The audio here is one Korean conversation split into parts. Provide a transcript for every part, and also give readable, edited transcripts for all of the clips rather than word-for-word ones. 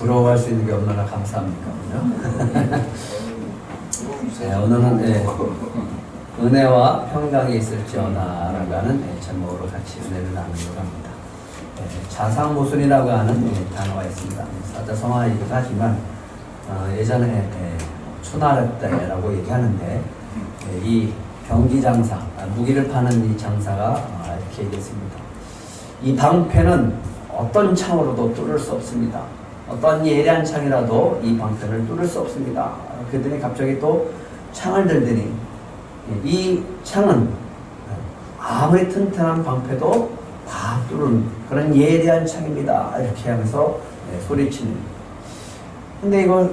부러워할 수 있는 게 얼마나 감사합니까? 그죠? 네, 오늘은 은혜와 평강이 있을지어다라고 하는 제목으로 같이 은혜를 나누려고 합니다. 자상모순이라고 하는 단어가 있습니다. 사자성어이기도 하지만 예전에 추나라 때라고 얘기하는데 이 병기장사, 무기를 파는 이 장사가 이렇게 얘기했습니다. 이 방패는 어떤 창으로도 뚫을 수 없습니다. 어떤 예리한 창이라도 이 방패를 뚫을 수 없습니다. 그랬더니 갑자기 또 창을 들더니 이 창은 아무리 튼튼한 방패도 다 뚫은 그런 예리한 창입니다. 이렇게 하면서 소리치는. 근데 이거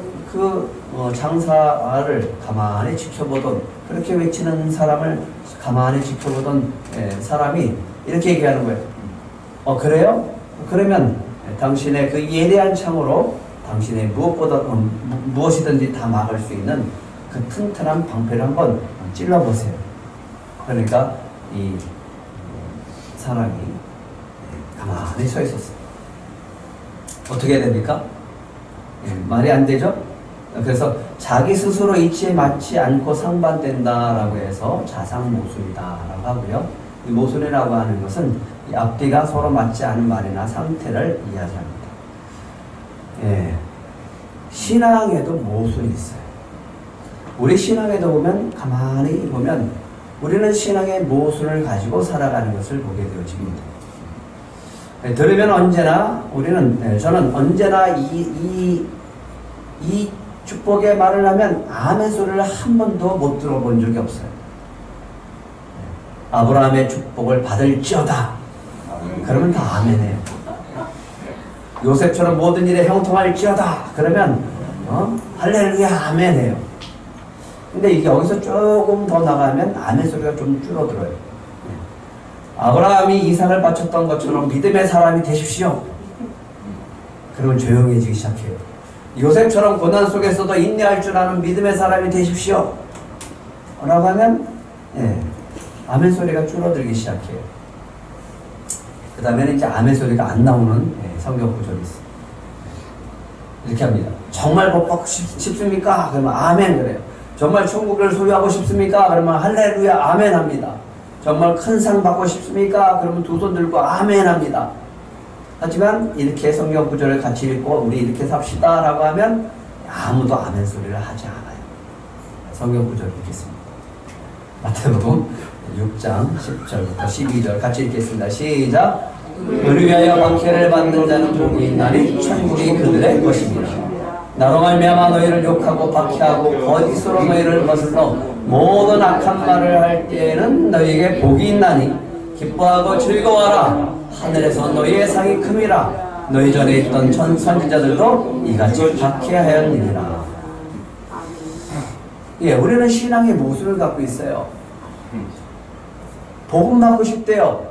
장사를 가만히 지켜보던, 그렇게 외치는 사람을 가만히 지켜보던 사람이 이렇게 얘기하는 거예요. 그래요? 그러면 당신의 그 예리한 창으로 당신의 무엇이든지 다 막을 수 있는 그 튼튼한 방패를 한번 찔러보세요. 그러니까 이 사람이 가만히 서 있었어요. 어떻게 해야 됩니까? 말이 안 되죠? 그래서 자기 스스로 이치에 맞지 않고 상반된다라고 해서 자상모순이다라고 하고요. 이 모순이라고 하는 것은 이 앞뒤가 서로 맞지 않은 말이나 상태를 이해하지 합니다. 신앙에도 모순이 있어요. 우리 신앙에도 보면, 가만히 보면 우리는 신앙의 모순을 가지고 살아가는 것을 보게 되어집니다. 들으면 언제나 저는 언제나 이 축복의 말을 하면 아멘 소리를 한 번도 못 들어본 적이 없어요. 아브라함의 축복을 받을지어다. 그러면 다 아멘해요. 요셉처럼 모든 일에 형통할지어다. 그러면 할렐루야 아멘해요. 근데 이게 여기서 조금 더 나가면 아멘 소리가 좀 줄어들어요. 아브라함이 이삭을 바쳤던 것처럼 믿음의 사람이 되십시오. 그러면 조용해지기 시작해요. 요셉처럼 고난 속에서도 인내할 줄 아는 믿음의 사람이 되십시오. 라고 하면 아멘 소리가 줄어들기 시작해요. 그 다음에는 이제 아멘 소리가 안 나오는 성경 구절이 있어요. 이렇게 합니다. 정말 복 받고 싶습니까? 그러면 아멘 그래요. 정말 천국을 소유하고 싶습니까? 그러면 할렐루야 아멘 합니다. 정말 큰 상 받고 싶습니까? 그러면 두 손 들고 아멘 합니다. 하지만 이렇게 성경 구절을 같이 읽고 우리 이렇게 삽시다 라고 하면 아무도 아멘 소리를 하지 않아요. 성경 구절 읽겠습니다. 마태복음 6장 10절부터 12절 같이 읽겠습니다. 시작. 너를 위하여 박해를 받는 자는 복이 있나니 천국이 그들의 것입니다. 나로 말미암아 너희를 욕하고 박해하고 거짓으로 너희를 거슬러 모든 악한 말을 할 때에는 너희에게 복이 있나니 기뻐하고 즐거워하라. 하늘에서 너희의 상이 큼이라. 너희 전에 있던 선지자들도 이같이 박해하였느니라. 우리는 신앙의 모순을 갖고 있어요. 복음 받고 싶대요.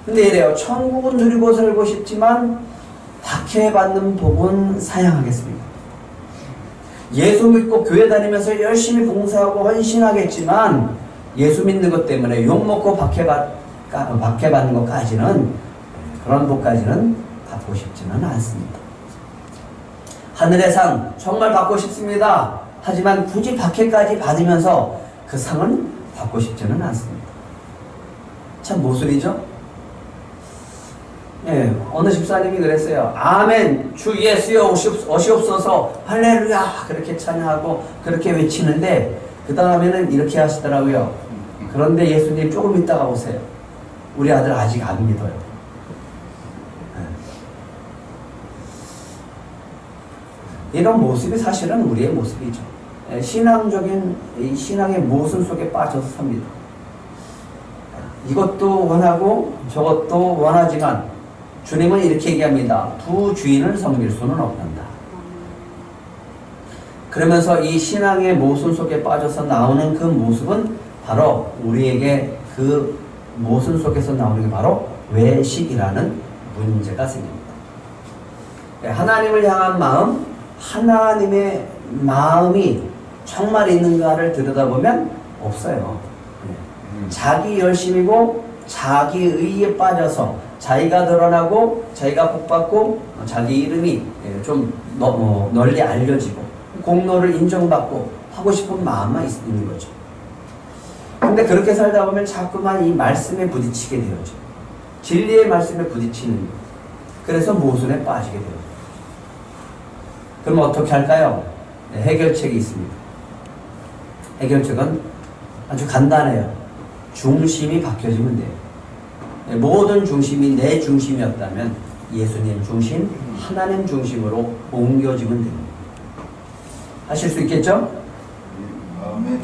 근데 이래요. 천국은 누리고 살고 싶지만 박해받는 복은 사양하겠습니다. 예수 믿고 교회 다니면서 열심히 봉사하고 헌신하겠지만 예수 믿는 것 때문에 욕먹고 박해받는 것까지는, 그런 복까지는 받고 싶지는 않습니다. 하늘의 상 정말 받고 싶습니다. 하지만 굳이 박해까지 받으면서 그 상은 받고 싶지는 않습니다. 참 모순이죠? 어느 집사님이 그랬어요. 아멘 주 예수여 오시옵소서 할렐루야 그렇게 찬양하고 그렇게 외치는데 그 다음에는 이렇게 하시더라고요. 그런데 예수님 조금 있다가 오세요. 우리 아들 아직 안 믿어요. 이런 모습이 사실은 우리의 모습이죠. 신앙의 모순 속에 빠져서 삽니다. 이것도 원하고 저것도 원하지만 주님은 이렇게 얘기합니다. 두 주인을 섬길 수는 없단다. 그러면서 이 신앙의 모순 속에 빠져서 나오는 그 모습은 바로 우리에게 그 모순 속에서 나오는 게 바로 외식이라는 문제가 생깁니다. 하나님을 향한 마음, 하나님의 마음이 정말 있는가를 들여다보면 없어요. 자기 열심이고 자기 의에 빠져서 자기가 드러나고 자기가 복받고 자기 이름이 좀 널리 알려지고 공로를 인정받고 하고 싶은 마음만 있는 거죠. 근데 그렇게 살다 보면 자꾸만 이 말씀에 부딪히게 되어져. 진리의 말씀에 부딪히는 거예요. 그래서 모순에 빠지게 되어져. 그럼 어떻게 할까요? 네, 해결책이 있습니다. 해결책은 아주 간단해요. 중심이 바뀌어지면 돼요. 네, 모든 중심이 내 중심이었다면 예수님 중심, 하나님 중심으로 옮겨지면 됩니다. 하실 수 있겠죠? 네.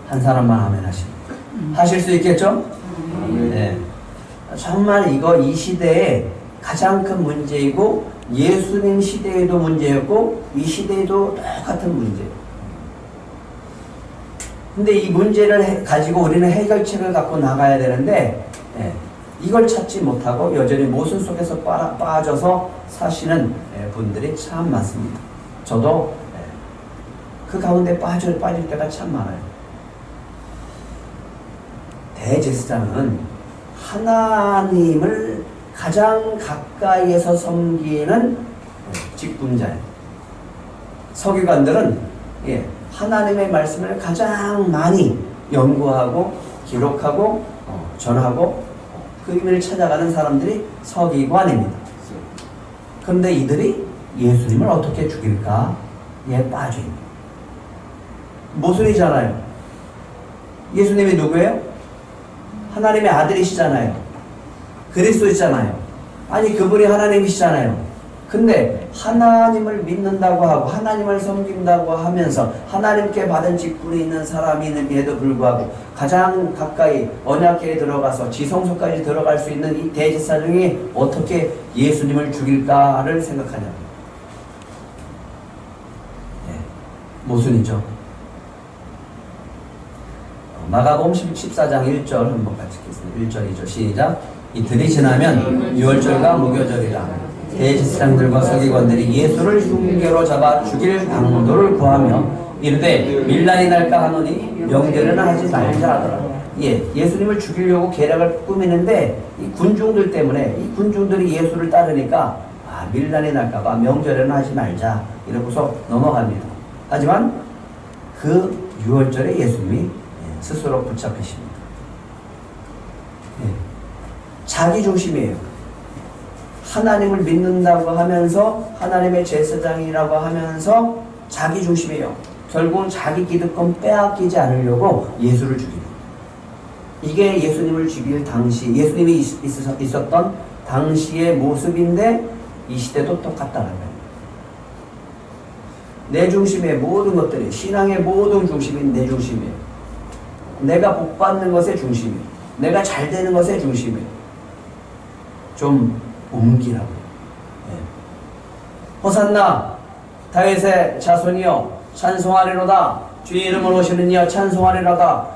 한 사람만 아멘 하십니다. 하실 수 있겠죠? 네. 정말 이 시대에 가장 큰 문제이고 예수님 시대에도 문제였고 이 시대에도 똑같은 문제예요. 근데 이 문제를 가지고 우리는 해결책을 갖고 나가야 되는데 이걸 찾지 못하고 여전히 모순 속에서 빠져서 사시는 분들이 참 많습니다. 저도 그 가운데 빠질 때가 참 많아요. 대제사장은 하나님을 가장 가까이에서 섬기는 직분자예요. 서기관들은 하나님의 말씀을 가장 많이 연구하고 기록하고 전하고 그 의미를 찾아가는 사람들이 서기관입니다. 그런데 이들이 예수님을 어떻게 죽일까에 빠져있는 모순이잖아요. 예수님이 누구예요? 하나님의 아들이시잖아요. 그리스도이잖아요. 아니 그분이 하나님이시잖아요. 근데 하나님을 믿는다고 하고 하나님을 섬긴다고 하면서 하나님께 받은 직분이 있는 사람임에도 불구하고 가장 가까이 언약궤에 들어가서 지성소까지 들어갈 수 있는 이 대제사장이 어떻게 예수님을 죽일까를 생각하냐. 모순이죠. 마가복음 14장 1절 한번 같이 읽겠습니다. 1절 2절 시작. 이틀이 지나면 유월절과 무교절이라 대제사장들과 서기관들이 예수를 흉계로 잡아 죽일 방도를 구하며 이르되 밀란이 날까 하노니 명절에는 하지 말자 하더라. 예수님을 죽이려고 계략을 꾸미는데 이 군중들 때문에 이 군중들이 예수를 따르니까 밀란이 날까봐 명절에는 하지 말자 이러고서 넘어갑니다. 하지만 그 유월절에 예수님이 스스로 붙잡히십니다. 자기 중심이에요. 하나님을 믿는다고 하면서 하나님의 제사장이라고 하면서 자기 중심이에요. 결국은 자기 기득권 빼앗기지 않으려고 예수를 죽입니다. 이게 예수님을 죽일 당시 예수님이 있었던 당시의 모습인데 이 시대도 똑같다는 거예요. 내 중심의 모든 것들이 신앙의 모든 중심이 내 중심이에요. 내가 복받는 것의 중심이에요. 내가 잘 되는 것의 중심이에요. 좀 옮기라고요. 호산나 다윗의 자손이여 찬송하리로다. 주의 이름을 오시는 이여 찬송하리로다.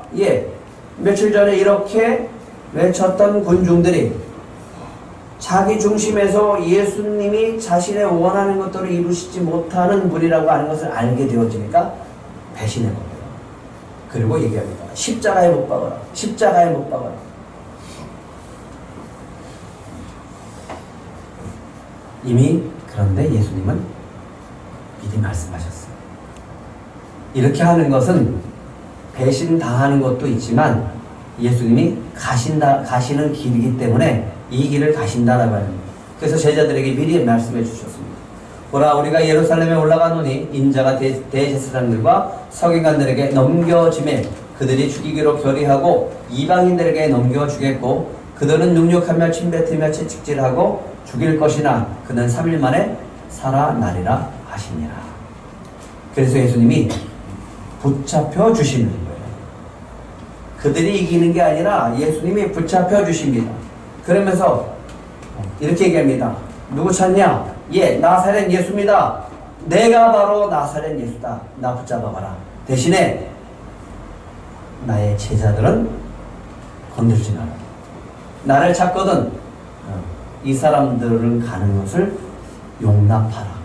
며칠 전에 이렇게 외쳤던 군중들이 자기 중심에서 예수님이 자신의 원하는 것들을 이루시지 못하는 분이라고 하는 것을 알게 되어지니까 배신해버려요. 그리고 얘기합니다. 십자가에 못 박아라. 십자가에 못 박아라. 이미 그런데 예수님은 미리 말씀하셨어요. 이렇게 하는 것은 배신당하는 것도 있지만 예수님이 가시는 길이기 때문에 이 길을 가신다라고 합니다. 그래서 제자들에게 미리 말씀해 주셨습니다. 보라 우리가 예루살렘에 올라가노니 인자가 대제사장들과 서기관들에게 넘겨짐에 그들이 죽이기로 결의하고 이방인들에게 넘겨주겠고 그들은 능욕하며 침뱉으며 채찍질하고 죽일 것이나 그는 3일 만에 살아나리라 하시니라. 그래서 예수님이 붙잡혀 주시는 거예요. 그들이 이기는 게 아니라 예수님이 붙잡혀 주십니다. 그러면서 이렇게 얘기합니다. 누구 찾냐? 나사렛 예수입니다. 내가 바로 나사렛 예수다. 나 붙잡아봐라. 대신에 나의 제자들은 건들지 마라. 나를 찾거든 이 사람들은 가는 것을 용납하라.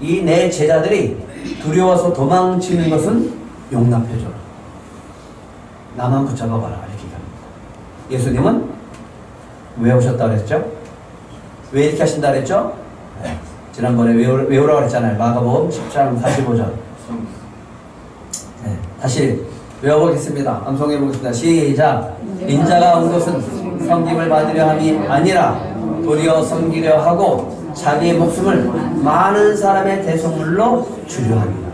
이 내 제자들이 두려워서 도망치는 것은 용납해줘라. 나만 붙잡아봐라. 이렇게 합니다. 예수님은 왜 오셨다고 그랬죠? 왜 이렇게 하신다 그랬죠? 네. 지난번에 외우라고 그랬잖아요. 마가복음 10장 45절. 네. 다시 외워보겠습니다. 암송해 보겠습니다. 시작. 인자가 온 것은 섬김을 받으려 함이 아니라 도리어 섬기려 하고 자기의 목숨을 많은 사람의 대속물로 주려 합니다.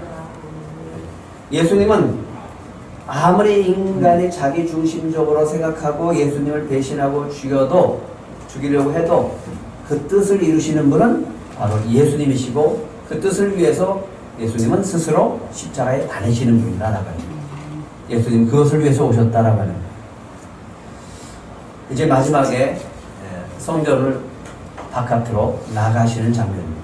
예수님은 아무리 인간이 자기 중심적으로 생각하고 예수님을 배신하고 죽이려고 해도 그 뜻을 이루시는 분은 바로 예수님이시고 그 뜻을 위해서 예수님은 스스로 십자가에 달리시는 분이다라고 합니다. 예수님 그것을 위해서 오셨다라고 하는 거예요. 이제 마지막에 성전을 바깥으로 나가시는 장면입니다.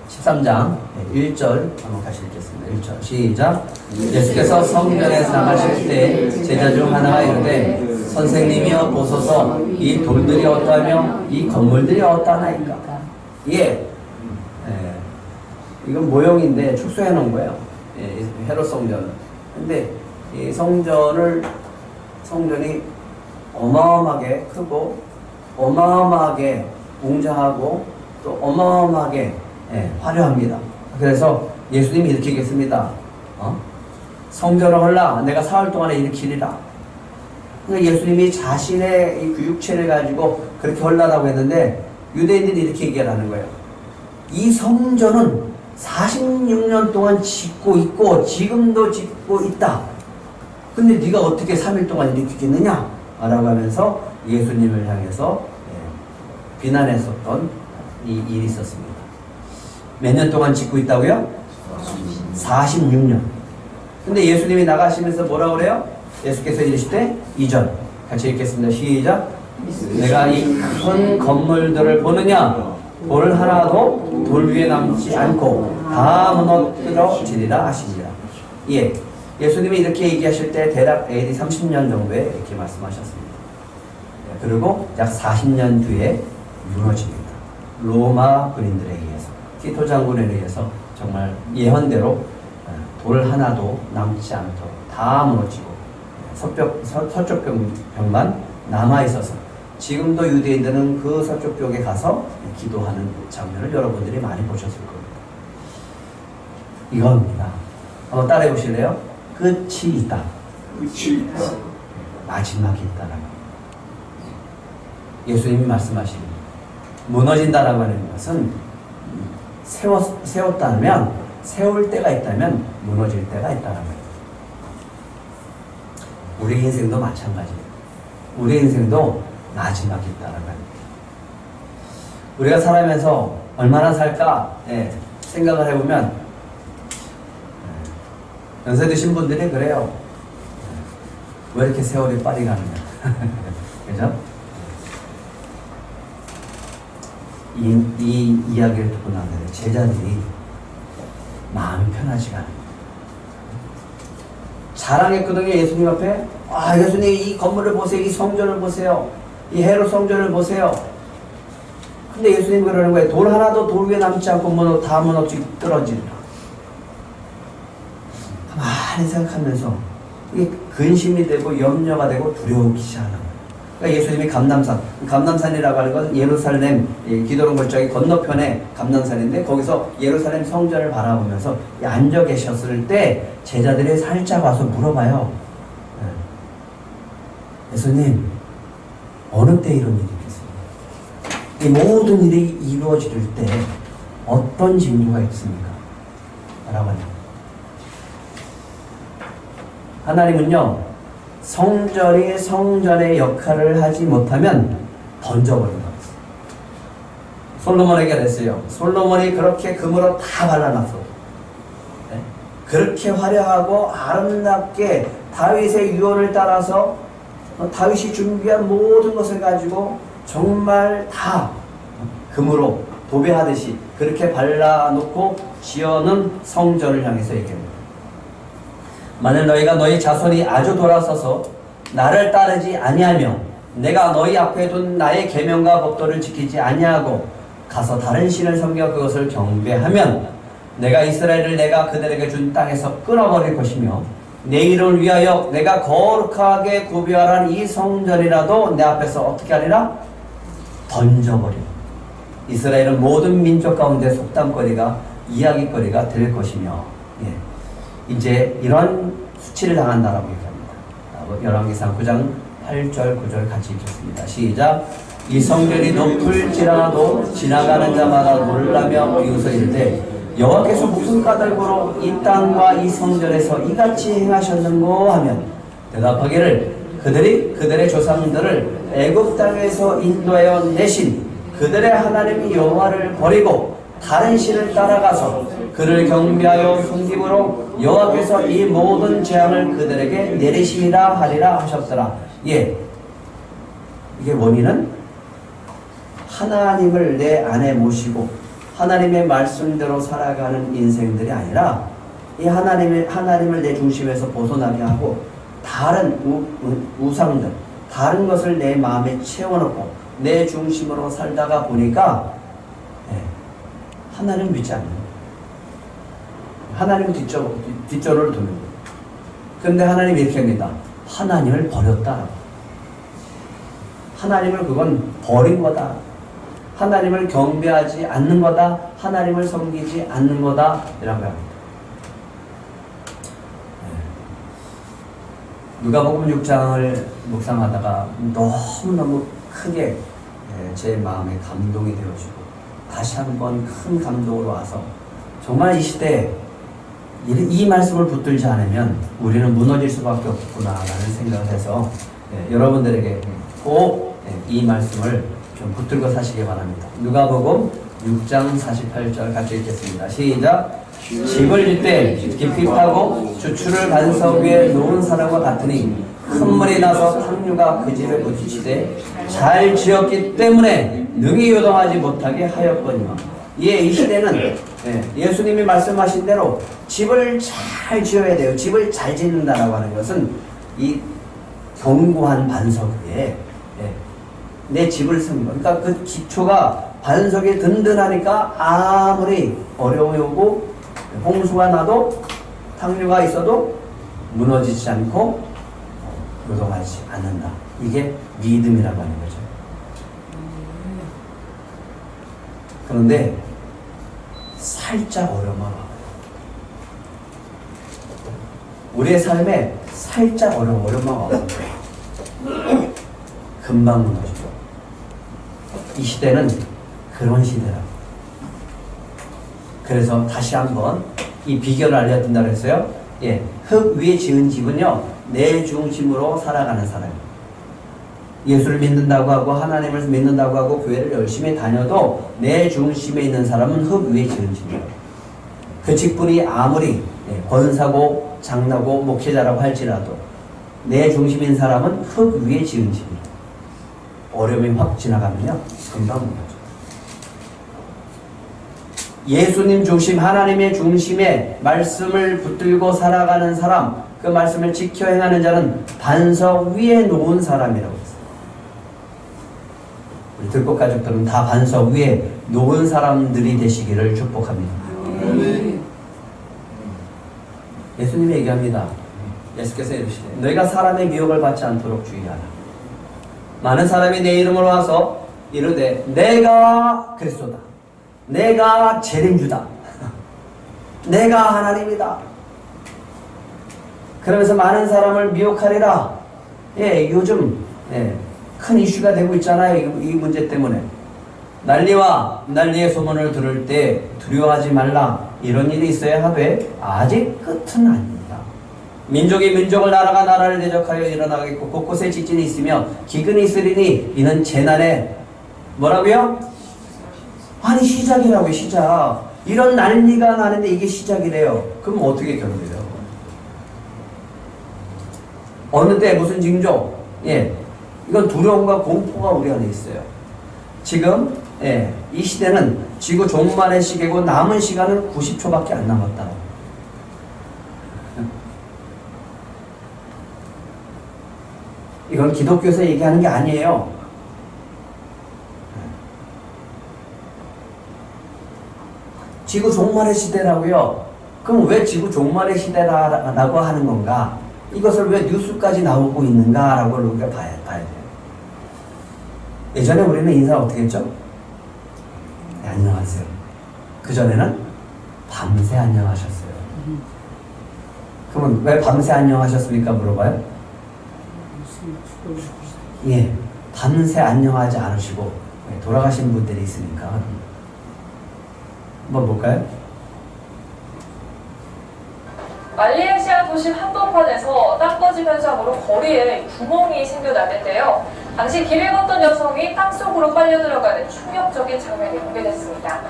13장 1절 한번 같이 읽겠습니다. 1절 시작. 예수께서 성전에서 나가실 때 제자 중 하나가 이르되 선생님이여 보소서 이 돌들이 어떠하며 이 건물들이 어떠하나이까. 예. 이건 모형인데 축소해 놓은 거예요. 헤롯 성전은. 근데 이 성전이 어마어마하게 크고 어마어마하게 웅장하고 또 어마어마하게 화려합니다. 그래서 예수님이 이렇게 얘기했습니다. 성전을 헐라 내가 사흘 동안에 일으키리라. 그러니까 예수님이 자신의 이 육체를 가지고 그렇게 헐라라고 했는데 유대인들이 이렇게 얘기하는 거예요. 이 성전은 46년 동안 짓고 있고 지금도 짓고 있다. 근데 네가 어떻게 3일 동안 일으키겠느냐? 라고 하면서 예수님을 향해서 비난했었던 이 일이 있었습니다. 몇 년 동안 짓고 있다고요? 46년. 근데 예수님이 나가시면서 뭐라고 그래요? 예수께서 이르시되 2절 같이 읽겠습니다. 시작. 내가 이 큰 건물들을 보느냐? 돌 하나도 돌 위에 남지 않고 다 무너뜨려지리라 하시니라. 예, 예수님이 이렇게 얘기하실 때 대략 AD 30년 정도에 이렇게 말씀하셨습니다. 그리고 약 40년 뒤에 무너집니다. 로마 군인들에 의해서, 티토 장군에 의해서 정말 예언대로 돌 하나도 남지 않도록 다 무너지고 서쪽 벽만 남아있어서 지금도 유대인들은 그 서쪽 벽에 가서 기도하는 장면을 여러분들이 많이 보셨을 겁니다. 이겁니다. 한번 따라해 보실래요? 끝이 있다. 끝이 있다. 마지막이 있다라고. 예수님이 말씀하시는 무너진다라고 하는 것은 세웠다면 세울 때가 있다면 무너질 때가 있다라고 해요. 우리 인생도 마찬가지예요. 우리 인생도 마지막이 있다라고 합니다. 우리가 살아면서 얼마나 살까 생각을 해보면 연세 드신 분들이 그래요. 왜 이렇게 세월이 빨리 가느냐. 그죠? 이 이야기를 듣고 나면 제자들이 마음이 편하지가 않아요. 자랑했거든요. 예수님 앞에. 아, 예수님 이 건물을 보세요. 이 성전을 보세요. 이 헤롯 성전을 보세요. 근데 예수님 그러는 거예요. 돌 하나도 돌 위에 남지 않고 다 무너뜨려지리라. 가만히 생각하면서 이게 근심이 되고 염려가 되고 두려우기 시작하는 거예요. 그러니까 예수님이 감람산이라고 하는 건 예루살렘 기도론 골짜기 건너편에 감람산인데 거기서 예루살렘 성전을 바라보면서 앉아 계셨을 때 제자들이 살짝 와서 물어봐요. 예수님 어느 때 이런 일이 있겠습니까? 이 모든 일이 이루어질 때 어떤 징조가 있습니까? 라고 합니다. 하나님은요 성전이 성전의 역할을 하지 못하면 던져버린다. 솔로몬에게 그랬어요. 솔로몬이 그렇게 금으로 다 발라놨어. 네? 그렇게 화려하고 아름답게 다윗의 유언을 따라서 다윗이 준비한 모든 것을 가지고 정말 다 금으로 도배하듯이 그렇게 발라놓고 지어놓은 성전을 향해서 얘기합니다. 만일 너희가 너희 자손이 아주 돌아서서 나를 따르지 아니하며 내가 너희 앞에 둔 나의 계명과 법도를 지키지 아니하고 가서 다른 신을 섬겨 그것을 경배하면 내가 이스라엘을 내가 그들에게 준 땅에서 끊어버릴 것이며 내 이름을 위하여 내가 거룩하게 구별한 이 성전이라도 내 앞에서 어떻게 하리라? 던져버려. 이스라엘은 모든 민족 가운데 속담거리가 이야기거리가 될 것이며, 이제 이런 수치를 당한다라고 얘기합니다. 열왕기상 9장 8절 9절 같이 읽겠습니다. 시작. 이 성전이 높을지라도 지나가는 자마다 놀라며 비웃어 이르되 여호와께서 무슨 까닭으로 이 땅과 이 성전에서 이같이 행하셨는고 하면 대답하기를 그들이 그들의 조상들을 애굽 땅에서 인도하여 내신 그들의 하나님 여호와를 버리고 다른 신을 따라가서 그를 경배하여 숨김으로 여호와께서 이 모든 재앙을 그들에게 내리심이라 하리라 하셨더라. 이게 원인은 하나님을 내 안에 모시고 하나님의 말씀대로 살아가는 인생들이 아니라 이 하나님을 내 중심에서 벗어나게 하고 다른 우상들, 다른 것을 내 마음에 채워놓고 내 중심으로 살다가 보니까 하나님 믿지 않는 거예요. 하나님 뒷전으로 두는 거예요. 그런데 하나님이 이렇게 합니다. 하나님을 버렸다. 하나님을 그건 버린 거다. 하나님을 경배하지 않는 거다. 하나님을 섬기지 않는 거다. 이라고 합니다. 누가복음 6장을 묵상하다가 너무너무 크게 제 마음에 감동이 되어지고 다시 한번 큰 감동으로 와서 정말 이 시대에 이 말씀을 붙들지 않으면 우리는 무너질 수밖에 없구나라는 생각을 해서 여러분들에게 꼭 이 말씀을 좀 붙들고 사시기 바랍니다. 누가복음 6장 48절 같이 읽겠습니다. 시작. 집을 질 때 깊이 파고 주추를 반석 위에 놓은 사람과 같으니 큰 물이 나서 탕류가 그 집에 부딪히되 잘 지었기 때문에 능히 요동하지 못하게 하였거니와. 이 시대는 예수님이 말씀하신 대로 집을 잘 지어야 돼요. 집을 잘 짓는다라고 하는 것은 이 견고한 반석 위에 내 집을 세운 거. 그러니까 그 기초가 반석이 든든하니까 아무리 어려움이 오고 홍수가 나도 탕류가 있어도 무너지지 않고 요동하지 않는다. 이게 믿음이라고 하는 거죠. 그런데 살짝 어려움만 와요. 우리의 삶에 살짝 어려움만 와요. 금방 무너지죠. 이 시대는 그런 시대라고. 그래서 다시 한번 이 비결을 알려준다 그랬어요. 흙 위에 지은 집은요, 내 중심으로 살아가는 사람이에요. 예수를 믿는다고 하고 하나님을 믿는다고 하고 교회를 열심히 다녀도 내 중심에 있는 사람은 흙 위에 지은 집이에요. 그 직분이 아무리 권사고 장로고 목회자라고 할지라도 내 중심인 사람은 흙 위에 지은 집이에요. 어려움이 확 지나가면요, 금방 무너져. 예수님 중심, 하나님의 중심에 말씀을 붙들고 살아가는 사람, 그 말씀을 지켜 행하는 자는 반석 위에 놓은 사람이라고 했어요. 우리 들꽃 가족들은 다 반석 위에 놓은 사람들이 되시기를 축복합니다. 예수님이 얘기합니다. 예수께서 이르시되 너희가 사람의 미혹을 받지 않도록 주의하라. 많은 사람이 내 이름으로 와서 이르되 내가 그리스도다. 내가 재림주다. 내가 하나님이다. 그러면서 많은 사람을 미혹하리라. 요즘 큰 이슈가 되고 있잖아요. 이 문제 때문에. 난리의 소문을 들을 때 두려워하지 말라. 이런 일이 있어야 하되 아직 끝은 아닙니다. 민족이 민족을, 나라가 나라를 대적하여 일어나겠고 곳곳에 지진이 있으며 기근이 있으리니 이는 재난의 뭐라고요? 아니 시작이라고요. 시작. 이런 난리가 나는데 이게 시작이래요. 그럼 어떻게 견뎌요? 어느 때 무슨 징조? 이건 두려움과 공포가 우리 안에 있어요. 지금 이 시대는 지구 종말의 시계고 남은 시간은 90초밖에 안 남았다. 이건 기독교에서 얘기하는 게 아니에요. 지구 종말의 시대라고요. 그럼 왜 지구 종말의 시대라고 하는 건가? 이것을 왜 뉴스까지 나오고 있는가라고 우리가 봐야 돼요. 예전에 우리는 인사 어떻게 했죠? 네, 안녕하세요. 그전에는 밤새 안녕하셨어요. 그러면 왜 밤새 안녕하셨습니까? 물어봐요. 예, 밤새 안녕하지 않으시고 돌아가신 분들이 있으니까. 한번 볼까요? 말레이시아 도시 한복판에서 땅꺼짐 현상으로 거리에 구멍이 생겨났는데요. 당시 길을 걷던 여성이 땅속으로 빨려 들어가는 충격적인 장면이 공개됐습니다.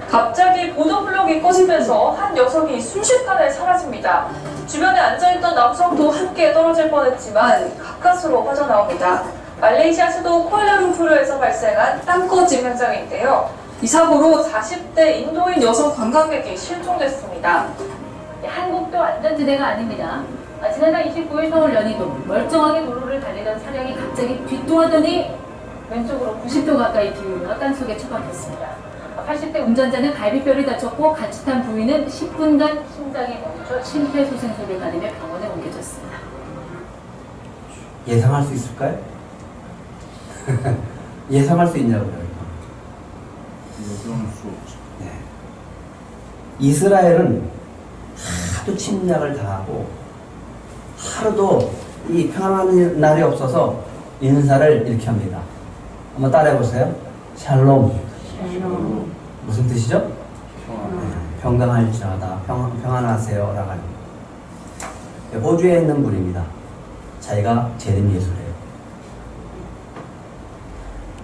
갑자기 보도블록이 꺼지면서 한 여성이 순식간에 사라집니다. 주변에 앉아있던 남성도 함께 떨어질 뻔했지만 가까스로 빠져나옵니다. 말레이시아 수도 쿠알라룸푸르에서 발생한 땅꺼짐 현상인데요. 이 사고로 40대 인도인 여성 관광객이 실종됐습니다. 한국도 안전지대가 아닙니다. 지난달 29일 서울 연희동 멀쩡하게 도로를 달리던 차량이 갑자기 뒷도하더니 왼쪽으로 90도 가까이 기울어 땅속에 처박혔습니다. 80대 운전자는 갈비뼈를 다쳤고 같이 탄 부인은 10분간 심장이 멈춰 심폐소생술을 받으며 병원에 옮겨졌습니다. 예상할 수 있을까요? 예상할 수 있냐고요? 예상할 수 없죠. 네. 이스라엘은 하도 침략을 당하고 하루도 이 평안한 날이 없어서 인사를 이렇게 합니다. 한번 따라해 보세요. 샬롬. 무슨 뜻이죠? 네, 평강할지어다. 평안하세요. 라고 하는 호주에 있는 분입니다. 자기가 재림 예수래요.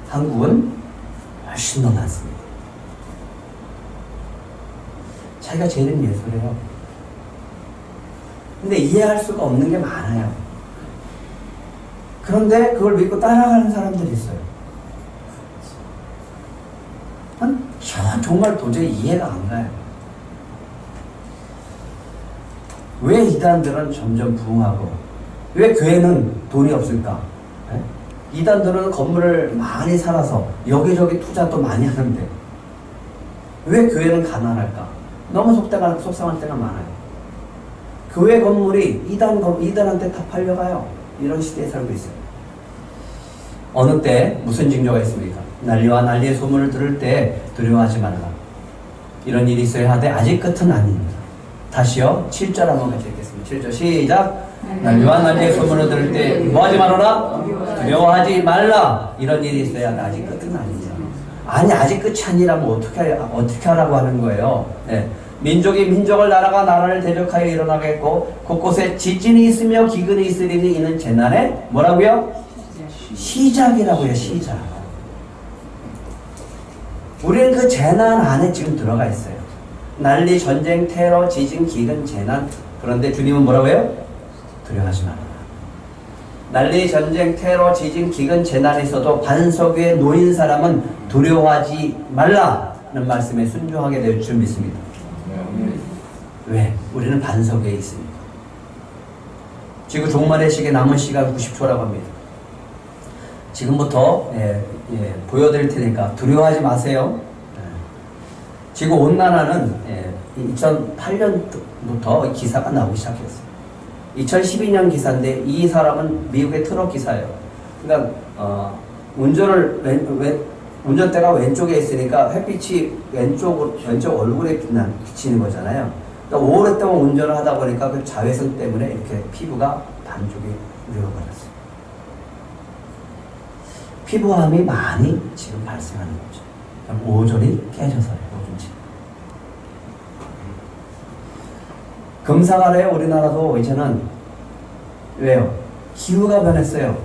한국은 훨씬 더 많습니다. 자기가 재림 예수래요. 근데 이해할 수가 없는 게 많아요. 그런데 그걸 믿고 따라가는 사람들이 있어요. 정말 도저히 이해가 안 가요. 왜 이단들은 점점 부흥하고 왜 교회는 돈이 없을까? 네? 이단들은 건물을 많이 살아서 여기저기 투자도 많이 하는데 왜 교회는 가난할까? 너무 속상할 때가 많아요. 교회 건물이 이단한테 다 팔려가요. 이런 시대에 살고 있어요. 어느 때 무슨 징조가 있습니까? 난리와 난리의 소문을 들을 때 두려워하지 말라. 이런 일이 있어야 하되 아직 끝은 아닙니다. 다시요. 7절 한번 같이 읽겠습니다. 7절 시작. 난리와 난리의 소문을 들을 때 뭐하지 말아라? 두려워하지 말라. 이런 일이 있어야 하되 아직 끝은 아니냐. 아니 아직 끝이 아니라면 어떻게 하라고 하는 거예요. 네. 민족이 민족을 나라가 나라를 대적하여 일어나겠고 곳곳에 지진이 있으며 기근이 있으리니 이는 재난의 뭐라고요? 시작이라고요. 시작. 우리는 그 재난 안에 지금 들어가 있어요. 난리, 전쟁, 테러, 지진, 기근, 재난. 그런데 주님은 뭐라고 해요? 두려워하지 말아라. 난리, 전쟁, 테러, 지진, 기근, 재난이 있어도 반석 위에 놓인 사람은 두려워하지 말라는 말씀에 순종하게 될 줄 믿습니다. 왜? 우리는 반석 위에 있습니다. 지구 종말의 시기에 남은 시간 90초라고 합니다. 지금부터 보여드릴 테니까 두려워하지 마세요. 지구 온난화는 2008년부터 기사가 나오기 시작했어요. 2012년 기사인데 이 사람은 미국의 트럭 기사예요. 그러니까 운전대가 왼쪽에 있으니까 햇빛이 왼쪽 얼굴에 비치는 거잖아요. 그러니까 오랫동안 운전을 하다 보니까 그 자외선 때문에 이렇게 피부가 반쪽이 누러버렸어요. 피부암이 많이 지금 발생하는 거죠. 오존이 깨져서요. 오존치. 금상아래요. 우리나라도 이제는 왜요? 기후가 변했어요.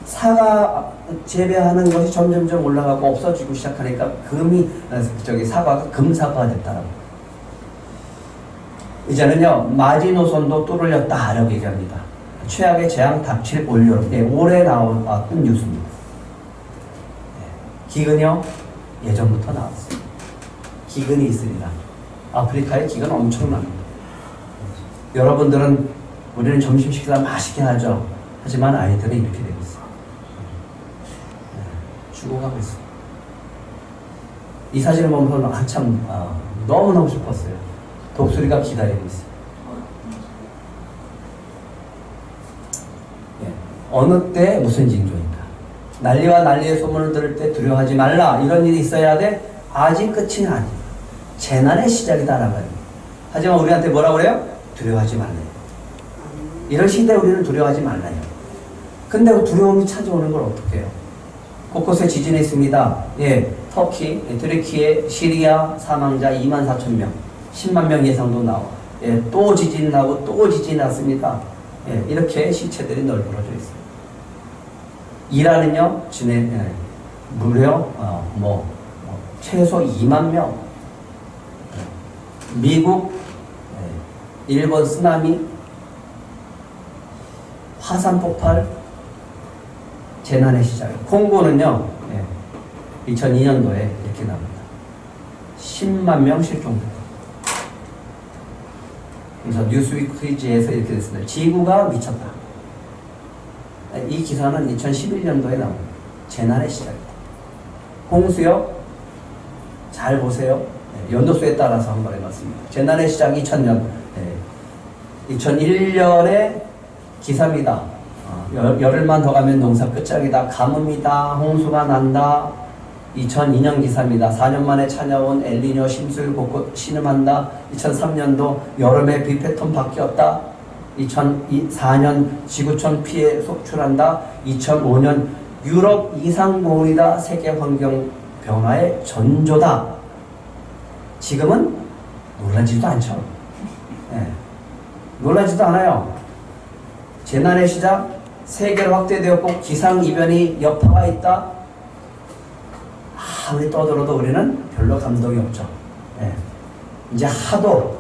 사과 재배하는 것이 점점점 올라가고 없어지고 시작하니까 사과가 금사과가 됐다라고. 이제는요 마지노선도 뚫렸다라고 얘기합니다. 최악의 재앙 닥칠 올여름. 올해 나왔던 뉴스입니다. 기근이요? 예전부터 나왔어요. 기근이 있으리라. 아프리카의 기근 엄청납니다. 여러분들은 우리는 점심 식사 맛있게 하죠. 하지만 아이들은 이렇게 되고 있어요. 죽어가고 있어요. 이 사진을 보면서 한참 너무너무 슬펐어요. 독수리가 기다리고 있어요. 예. 어느 때 무슨 징조인가? 난리와 난리의 소문을 들을 때 두려워하지 말라. 이런 일이 있어야 돼? 아직 끝이 아니야. 재난의 시작이다라고 해요. 하지만 우리한테 뭐라고 그래요? 두려워하지 말래요. 이런 시대에 우리는 두려워하지 말라요. 근데 그 두려움이 찾아오는 걸 어떻게 해요? 곳곳에 지진이 있습니다. 예, 터키, 트르키에 시리아 사망자 24,000명, 10만 명 예상도 나와. 예, 또 지진이 나고 또 지진이 났습니다. 예, 이렇게 시체들이 널브러져 있어요. 이란은요, 무려 최소 2만 명. 미국, 일본 쓰나미, 화산 폭발, 재난의 시작. 콩고는요, 2002년도에 이렇게 나옵니다. 10만 명 실종됐다. 그래서 뉴스위크 퀴즈에서 이렇게 됐습니다. 지구가 미쳤다. 이 기사는 2011년도에 나옵니다. 재난의 시작이다. 홍수요, 잘 보세요. 연도수에 따라서 한번 해봤습니다. 재난의 시작 2000년, 2001년에 기사입니다. 열흘만 더 가면 농사 끝장이다. 가뭄이다. 홍수가 난다. 2002년 기사입니다. 4년 만에 찾아온 엘니뇨 심수율 곳곳 신음한다. 2003년도 여름에 비 패턴 바뀌었다. 2004년 지구촌 피해 속출한다. 2005년 유럽 이상고온이다. 세계 환경 변화의 전조다. 지금은 놀라지도 않죠. 놀라지도 않아요. 재난의 시작, 세계로 확대되었고 기상이변이 여파가 있다. 아무리 떠들어도 우리는 별로 감동이 없죠. 이제 하도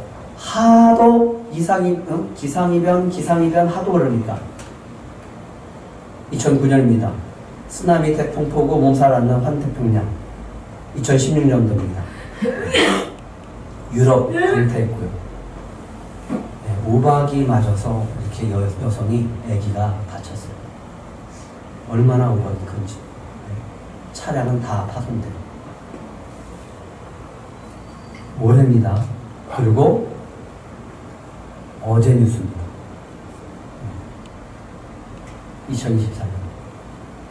기상이변 하도 그러니까 2009년입니다. 쓰나미, 태풍, 폭우, 몸살 앓는 환태평양. 2016년도입니다. 유럽 강타했고요. 우박이 맞아서 이렇게 여성이 아기가 다쳤어요. 얼마나 우박이 큰지. 차량은 다 파손돼요. 올해입니다. 그리고 어제 뉴스입니다. 2024년.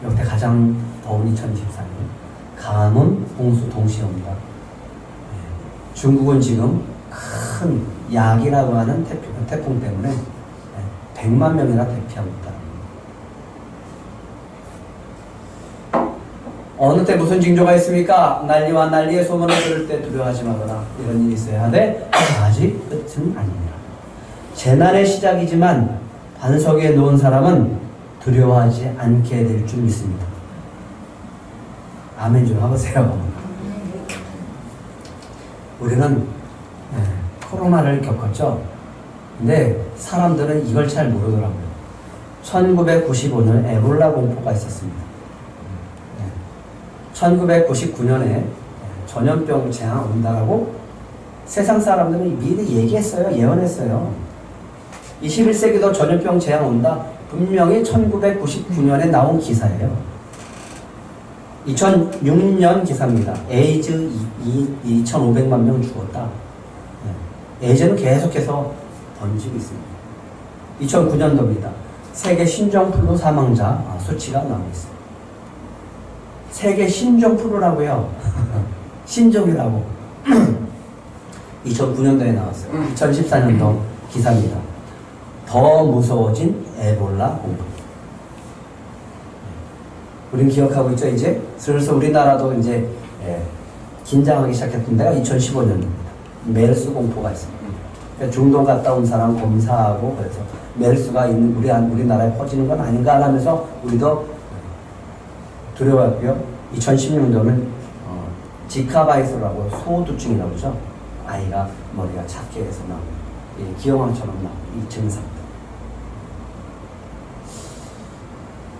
역대 가장 더운 2024년. 가뭄, 홍수 동시에 옵니다. 중국은 지금 큰 약이라고 하는 태풍 때문에 100만 명이나 대피하고 있다. 어느 때 무슨 징조가 있습니까? 난리와 난리의 소문을 들을 때 두려워하지 말아라. 이런 일이 있어야 돼. 아직 끝은 아닙니다. 재난의 시작이지만 반석 위에 누운 사람은 두려워하지 않게 될 줄 믿습니다. 아멘 좀 하보세요. 우리는 코로나를 겪었죠. 근데 사람들은 이걸 잘 모르더라고요. 1995년 에볼라 공포가 있었습니다. 1999년에 전염병 재앙 온다라고 세상 사람들은 미리 얘기했어요. 예언했어요. 21세기도 전염병 재앙 온다. 분명히 1999년에 나온 기사예요. 2006년 기사입니다. 에이즈 2,500만 명 죽었다. 에이즈는 계속해서 번지고 있습니다. 2009년도입니다. 세계 신종플루 사망자 수치가 나오고 있습니다. 세계 신종플루라고요. 신종이라고. 2009년도에 나왔어요. 2014년도 기사입니다. 더 무서워진 에볼라 공포. 우린 기억하고 있죠. 이제 슬슬 우리나라도 이제 긴장하기 시작했던 데가 2015년입니다. 메르스 공포가 있습니다. 그러니까 중동 갔다 온 사람 검사하고 그래서 메르스가 있는 우리나라에 퍼지는 건 아닌가 하면서 우리도 두려워했고요. 2016년도는 지카 바이러스라고 소두증이라고 그러죠. 아이가 머리가 작게 해서 나오는 기형왕처럼 나오는 이 증상입니다.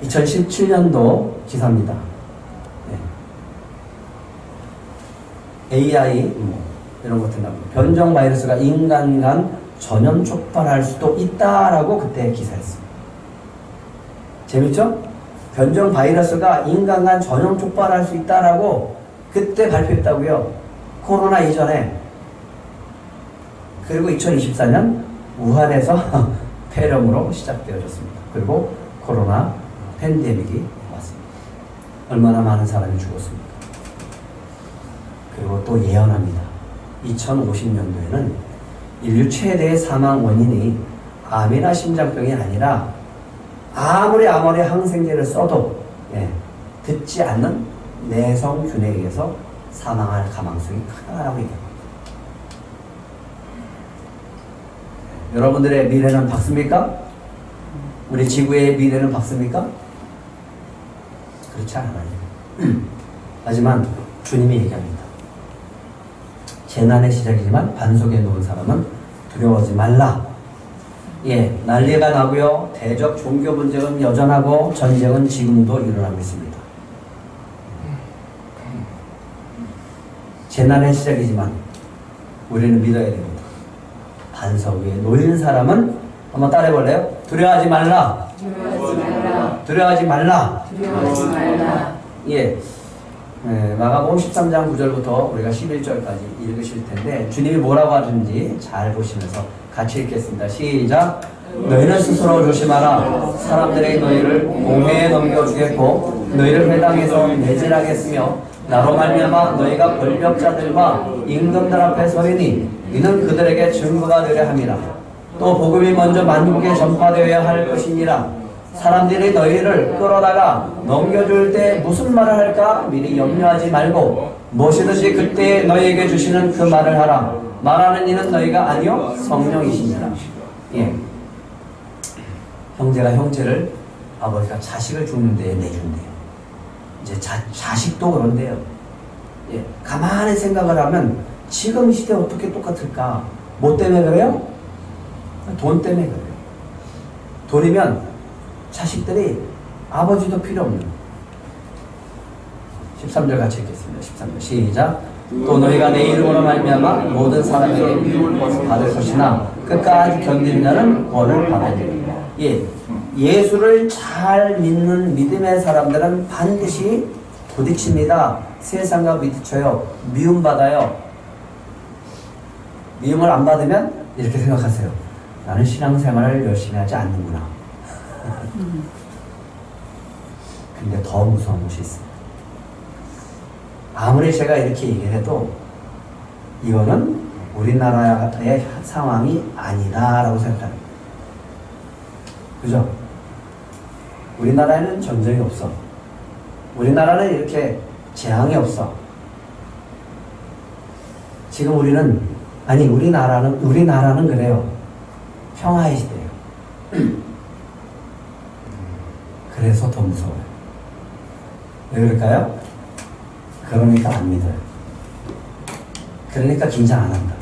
2017년도 기사입니다. AI 이런 것들 나옵니다. 변종 바이러스가 인간 간 전염 촉발할 수도 있다라고 그때 기사했습니다. 재밌죠? 변종 바이러스가 인간 간 전염 촉발할 수 있다라고 그때 발표했다고요. 코로나 이전에. 그리고 2024년 우한에서 폐렴으로 시작되어졌습니다. 그리고 코로나 팬데믹이 왔습니다. 얼마나 많은 사람이 죽었습니까? 그리고 또 예언합니다. 2050년도에는 인류 최대의 사망 원인이 암이나 심장병이 아니라 아무리 항생제를 써도 듣지 않는 내성균에 의해서 사망할 가망성이 크다라고 얘기합니다. 여러분들의 미래는 밝습니까? 우리 지구의 미래는 밝습니까? 그렇지 않아요. 하지만 주님이 얘기합니다. 재난의 시작이지만 반석에 놓은 사람은 두려워하지 말라. 난리가 나고요. 대적 종교 분쟁은 여전하고 전쟁은 지금도 일어나고 있습니다. 재난의 시작이지만 우리는 믿어야 됩니다. 반석 위에 놓인 사람은 한번 따라해볼래요? 두려워하지 말라. 두려워하지 말라. 마가복음 13장 9절부터 우리가 11절까지 읽으실 텐데 주님이 뭐라고 하는지 잘 보시면서 같이 읽겠습니다. 시작. 너희는 스스로 조심하라. 사람들이 너희를 공회에 넘겨주겠고 너희를 회당에서 매질하겠으며 나로 말미암아 너희가 권력자들과 임금들 앞에 서리니 이는 그들에게 증거가 되려 함이라. 또 복음이 먼저 만국에 전파되어야 할 것이니라. 사람들이 너희를 끌어다가 넘겨줄 때 무슨 말을 할까 미리 염려하지 말고 무엇이든지 그때 너희에게 주시는 그 말을 하라. 말하는 이는 너희가 아니요 성령이시니라. 형제가 형제를, 아버지가 자식을 죽는 데에 내준대요. 이제 자식도 그런데요. 가만히 생각을 하면 지금 시대 어떻게 똑같을까? 뭐 때문에 그래요? 돈 때문에 그래요. 돈이면 자식들이 아버지도 필요 없는. 13절 같이 읽겠습니다. 13절 시작. 또 너희가 내 이름으로 말미암아 모든 사람에게 미움을 받을 것이나 끝까지 견디는 자는 구원을 받으리라. 예수를 잘 믿는 믿음의 사람들은 반드시 부딪힙니다. 세상과 부딪혀요. 미움받아요. 미움을 안 받으면 이렇게 생각하세요. 나는 신앙생활을 열심히 하지 않는구나. 근데 더 무서운 것이 있어요. 아무리 제가 이렇게 얘기를 해도 이거는 우리나라의 상황이 아니다라고 생각합니다. 그죠? 우리나라에는 전쟁이 없어. 우리나라는 이렇게 재앙이 없어. 지금 우리나라는 그래요. 평화의 시대예요. 그래서 더 무서워요. 왜 그럴까요? 그러니까 안 믿어요. 그러니까 긴장 안 한다.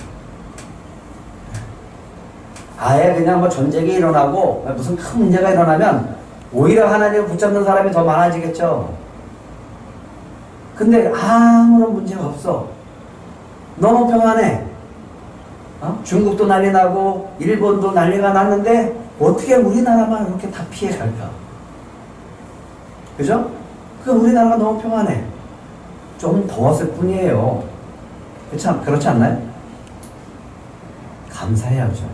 아예 그냥 뭐 전쟁이 일어나고 무슨 큰 문제가 일어나면 오히려 하나님을 붙잡는 사람이 더 많아지겠죠. 근데 아무런 문제가 없어. 너무 평안해. 중국도 난리 나고 일본도 난리가 났는데 어떻게 우리나라만 이렇게 다 피해갈까? 그죠? 우리나라가 너무 평안해. 좀 더웠을 뿐이에요. 그렇지 않나요? 감사해야죠.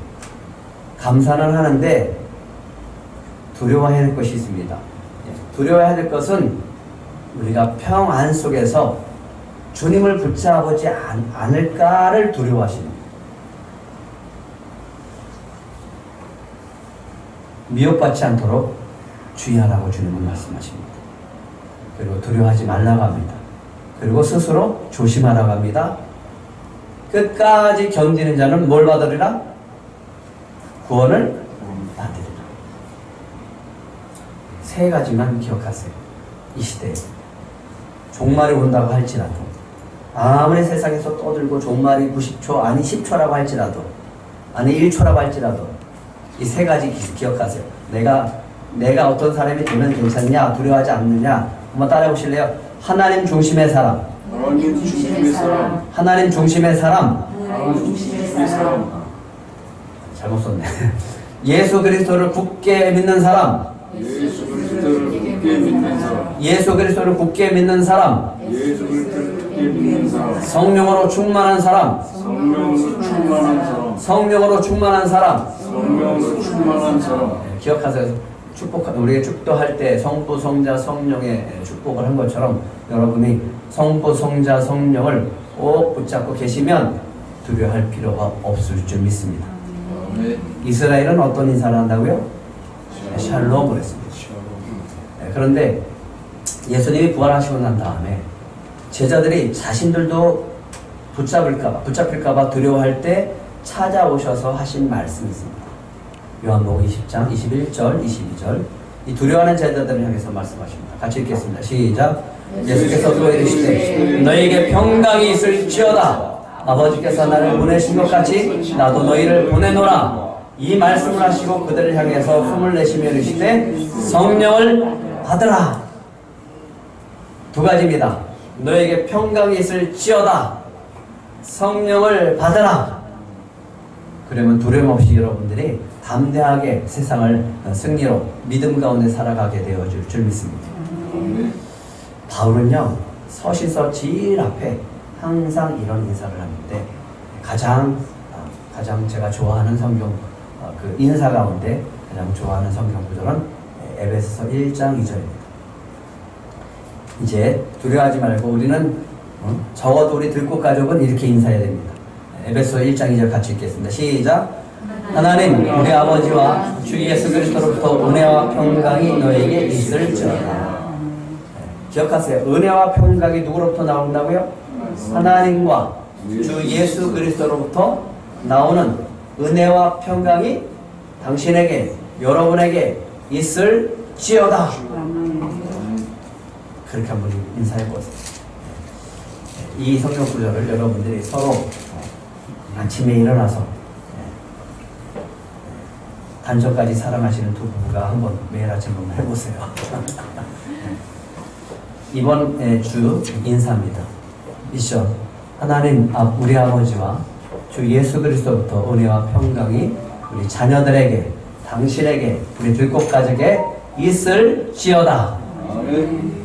감사는 하는데 두려워해야 될 것이 있습니다. 두려워해야 될 것은 우리가 평안 속에서 주님을 붙잡지 않을까를 두려워하시는 거예요. 미혹받지 않도록 주의하라고 주님은 말씀하십니다. 그리고 두려워하지 말라고 합니다. 그리고 스스로 조심하라고 합니다. 끝까지 견디는 자는 뭘 받으리라? 구원을 받으리라. 세 가지만 기억하세요. 이 시대에 종말이 온다고 할지라도, 아무리 세상에서 떠들고 종말이 90초 아니 10초라고 할지라도, 아니 1초라고 할지라도 이 세 가지 기억하세요. 내가 어떤 사람이 되면 괜찮냐, 두려워하지 않느냐. 한번 따라해 보실래요? 하나님 중심의 사람. 하나님 중심의 사람. 하나님 중심의 사람. 하나님 중심의 사람. 잘못 썼네. 예수 그리스도를 굳게 믿는 사람. 예수 그리스도를 굳게 믿는 사람. 예수 그리스도를 굳게 믿는 사람. 예수 그리스도를 굳게 있는 사람. 성령으로 충만한 사람. 성령으로 충만한 사람. 성령으로 충만한 사람. 성령으로 충만한 사람. 기억하세요. 우리가 축도할 때 성부, 성자, 성령의 축복을 한 것처럼 여러분이 성부, 성자, 성령을 꼭 붙잡고 계시면 두려워할 필요가 없을 줄 믿습니다. 이스라엘은 어떤 인사를 한다고요? 샬롬을 했습니다. 그런데 예수님이 부활하시고 난 다음에 제자들이 자신들도 붙잡힐까봐 두려워할 때 찾아오셔서 하신 말씀이 있습니다. 요한복음 20장 21절 22절 이 두려워하는 제자들을 향해서 말씀하십니다. 같이 읽겠습니다. 시작. 예수께서 또 이르시되 너희에게 평강이 있을지어다. 아버지께서 나를 보내신 것 같이 나도 너희를 보내노라. 이 말씀을 하시고 그들을 향해서 숨을 내쉬며 이르시되 성령을 받으라. 두 가지입니다. 너에게 평강이 있을지어다. 성령을 받으라. 그러면 두려움 없이 여러분들이 담대하게 세상을 승리로 믿음 가운데 살아가게 되어줄 줄 믿습니다. 바울은요 서신서 제일 앞에 항상 이런 인사를 하는데 가장 제가 좋아하는 성경 그 인사 가운데 가장 좋아하는 성경 구절은 에베소서 1장 2절입니다. 이제 두려워하지 말고 우리는 적어도 우리 들꽃 가족은 이렇게 인사해야 됩니다. 에베소 1장 2절 같이 읽겠습니다. 시작. 하나님 우리 아버지와 주 예수 그리스도로부터 은혜와 평강이 너에게 있을지어다. 기억하세요. 은혜와 평강이 누구로부터 나온다고요? 하나님과 주 예수 그리스도로부터 나오는 은혜와 평강이 당신에게 여러분에게 있을지어다. 그렇게 한번 인사해 보세요. 이 성경 구절을 여러분들이 서로 아침에 일어나서 단전까지 사랑하시는 두 부부가 한번 매일 아침 한번 해보세요. 이번 주 인사입니다. 미션. 하나님 우리 아버지와 주 예수 그리스도부터 은혜와 평강이 우리 자녀들에게 당신에게 우리 들꽃 가족에 있을지어다. 아멘.